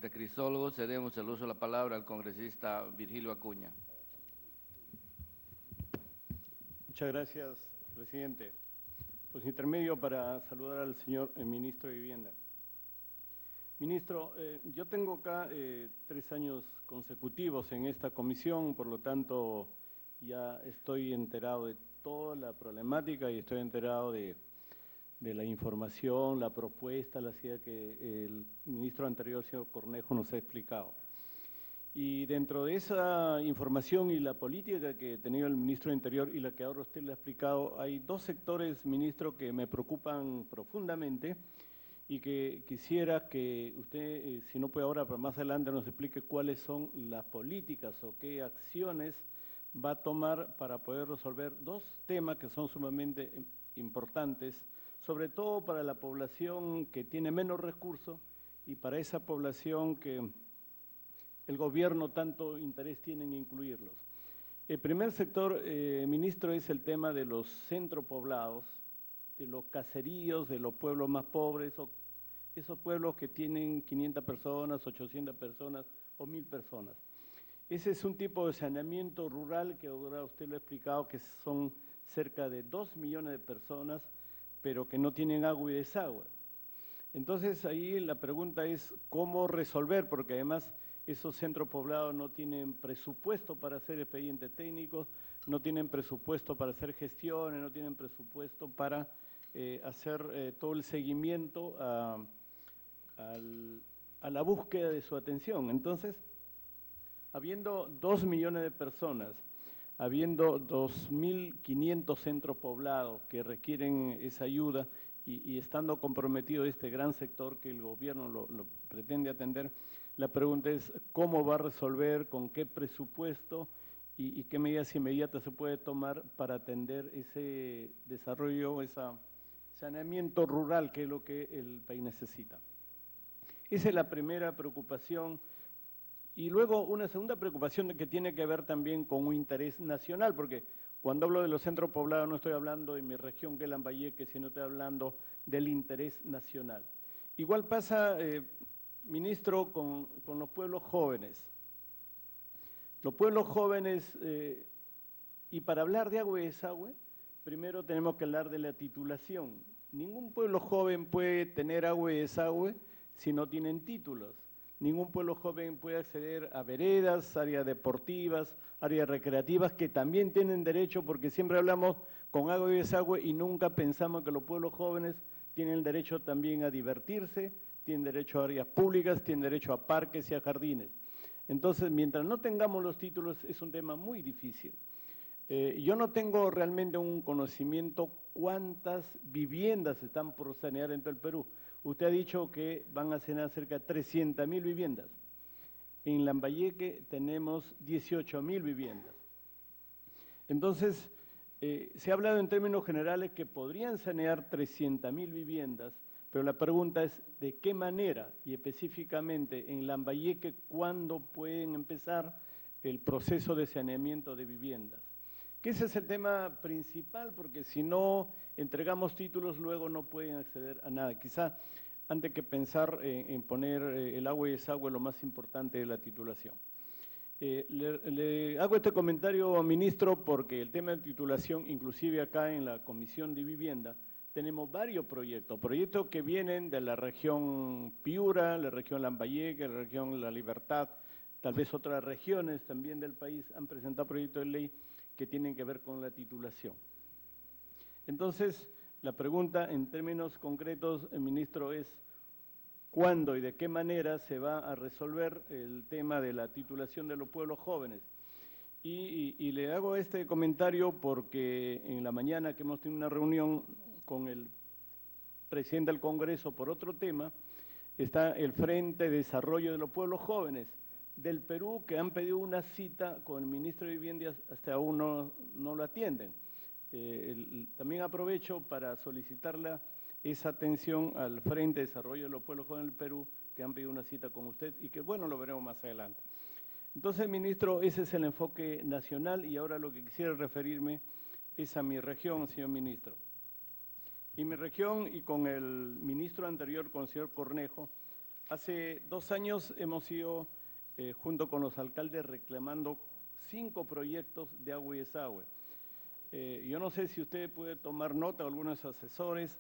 Crisólogo, cedemos el uso de la palabra al congresista Virgilio Acuña. Muchas gracias, presidente. Pues intermedio para saludar al señor ministro de Vivienda. Ministro, yo tengo acá 3 años consecutivos en esta comisión, por lo tanto ya estoy enterado de toda la problemática y estoy enterado de la información, la propuesta, la idea que el ministro anterior, señor Cornejo, nos ha explicado. Y dentro de esa información y la política que ha tenido el ministro de Interior y la que ahora usted le ha explicado, hay 2 sectores, ministro, que me preocupan profundamente y que quisiera que usted, si no puede ahora, pero más adelante nos explique cuáles son las políticas o qué acciones va a tomar para poder resolver 2 temas que son sumamente importantes, sobre todo para la población que tiene menos recursos y para esa población que el gobierno tanto interés tiene en incluirlos. El primer sector, ministro, es el tema de los centros poblados, de los caseríos, de los pueblos más pobres, o esos pueblos que tienen 500 personas, 800 personas o 1000 personas. Ese es un tipo de saneamiento rural que ahora usted lo ha explicado, que son cerca de 2 millones de personas, pero que no tienen agua y desagüe. Entonces ahí la pregunta es cómo resolver, porque además esos centros poblados no tienen presupuesto para hacer expedientes técnicos, no tienen presupuesto para hacer gestiones, no tienen presupuesto para hacer todo el seguimiento a la búsqueda de su atención. Entonces, habiendo 2 millones de personas, habiendo 2.500 centros poblados que requieren esa ayuda y estando comprometido este gran sector que el gobierno lo pretende atender, la pregunta es cómo va a resolver, con qué presupuesto y qué medidas inmediatas se puede tomar para atender ese desarrollo, ese saneamiento rural, que es lo que el país necesita. Esa es la primera preocupación. Y luego una segunda preocupación que tiene que ver también con un interés nacional, porque cuando hablo de los centros poblados no estoy hablando de mi región, que es Lambayeque, sino estoy hablando del interés nacional. Igual pasa, ministro, con los pueblos jóvenes. Los pueblos jóvenes, y para hablar de agua y desagüe, primero tenemos que hablar de la titulación. Ningún pueblo joven puede tener agua y desagüe si no tienen títulos. Ningún pueblo joven puede acceder a veredas, áreas deportivas, áreas recreativas, que también tienen derecho, porque siempre hablamos con agua y desagüe y nunca pensamos que los pueblos jóvenes tienen el derecho también a divertirse, tienen derecho a áreas públicas, tienen derecho a parques y a jardines. Entonces, mientras no tengamos los títulos, es un tema muy difícil. Yo no tengo realmente un conocimiento cuántas viviendas están por sanear en todo el Perú. Usted ha dicho que van a sanear cerca de 300.000 viviendas. En Lambayeque tenemos 18.000 viviendas. Entonces, se ha hablado en términos generales que podrían sanear 300.000 viviendas, pero la pregunta es de qué manera y específicamente en Lambayeque, ¿cuándo pueden empezar el proceso de saneamiento de viviendas? Que ese es el tema principal, porque si no entregamos títulos, luego no pueden acceder a nada. Quizá antes que pensar en poner el agua y desagüe, lo más importante es la titulación. Le hago este comentario, ministro, porque el tema de titulación, inclusive acá en la Comisión de Vivienda, tenemos varios proyectos que vienen de la región Piura, la región Lambayeque, la región La Libertad, tal vez otras regiones también del país han presentado proyectos de ley que tienen que ver con la titulación. Entonces, la pregunta en términos concretos, ministro, es ¿cuándo y de qué manera se va a resolver el tema de la titulación de los pueblos jóvenes? Y le hago este comentario porque en la mañana que hemos tenido una reunión con el presidente del Congreso por otro tema, está el Frente de Desarrollo de los Pueblos Jóvenes del Perú, que han pedido una cita con el ministro de Vivienda, hasta aún no lo atienden. También aprovecho para solicitarle esa atención al Frente de Desarrollo de los Pueblos Jóvenes del Perú, que han pedido una cita con usted y que, bueno, lo veremos más adelante. Entonces, ministro, ese es el enfoque nacional y ahora lo que quisiera referirme es a mi región, señor ministro. En mi región y con el ministro anterior, con el señor Cornejo, Hace 2 años hemos ido, junto con los alcaldes, reclamando 5 proyectos de agua y desagüe. Yo no sé si usted puede tomar nota, algunos asesores,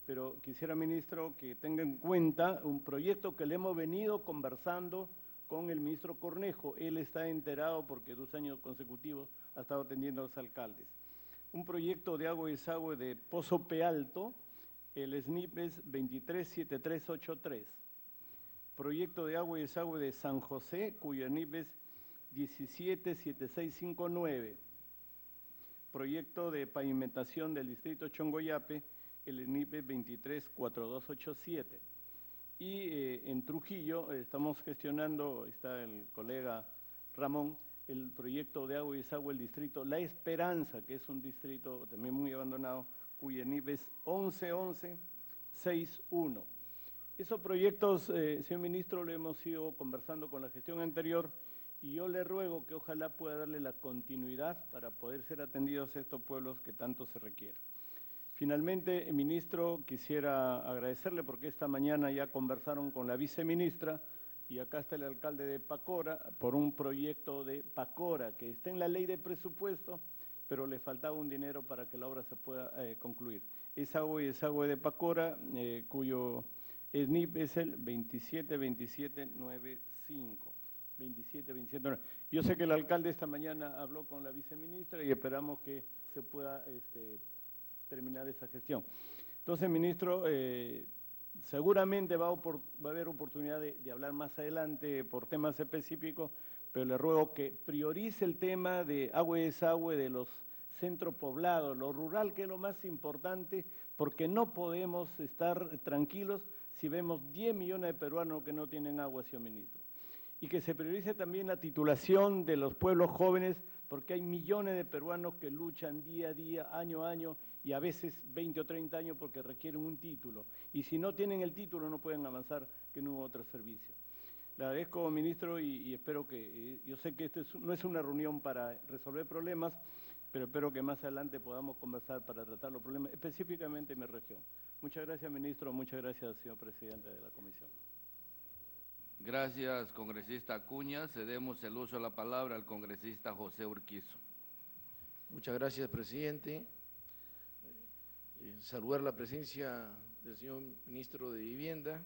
pero quisiera, ministro, que tenga en cuenta un proyecto que le hemos venido conversando con el ministro Cornejo. Él está enterado porque 2 años consecutivos ha estado atendiendo a los alcaldes. Un proyecto de agua y desagüe de Pozo Pealto, el SNIP es 237383. Proyecto de agua y desagüe de San José, cuyo SNIP es 177659. Proyecto de pavimentación del distrito Chongoyape, el SNIP es 234287. Y en Trujillo estamos gestionando, está el colega Ramón, el proyecto de agua y desagüe del distrito La Esperanza, que es un distrito también muy abandonado, cuyo SNIP es 111161. Esos proyectos, señor ministro, lo hemos ido conversando con la gestión anterior y yo le ruego que ojalá pueda darle la continuidad para poder ser atendidos a estos pueblos que tanto se requieren. Finalmente, ministro, quisiera agradecerle porque esta mañana ya conversaron con la viceministra y acá está el alcalde de Pacora por un proyecto de Pacora que está en la ley de presupuesto, pero le faltaba un dinero para que la obra se pueda concluir. Es agua y desagüe de Pacora, cuyo SNIP es el 272795. 272795. Yo sé que el alcalde esta mañana habló con la viceministra y esperamos que se pueda terminar esa gestión. Entonces, ministro, seguramente va a haber oportunidad de hablar más adelante por temas específicos, pero le ruego que priorice el tema de agua y desagüe de los centros poblados, lo rural, que es lo más importante, porque no podemos estar tranquilos si vemos 10 millones de peruanos que no tienen agua, señor ministro. Y que se priorice también la titulación de los pueblos jóvenes, porque hay millones de peruanos que luchan día a día, año a año, y a veces 20 o 30 años porque requieren un título. Y si no tienen el título no pueden avanzar que en otro servicio. Le agradezco, ministro, y espero que, yo sé que esto no es una reunión para resolver problemas, pero espero que más adelante podamos conversar para tratar los problemas, específicamente en mi región. Muchas gracias, ministro. Muchas gracias, señor presidente de la comisión. Gracias, congresista Acuña. Cedemos el uso de la palabra al congresista José Urquizo. Muchas gracias, presidente. Saludar la presencia del señor ministro de Vivienda,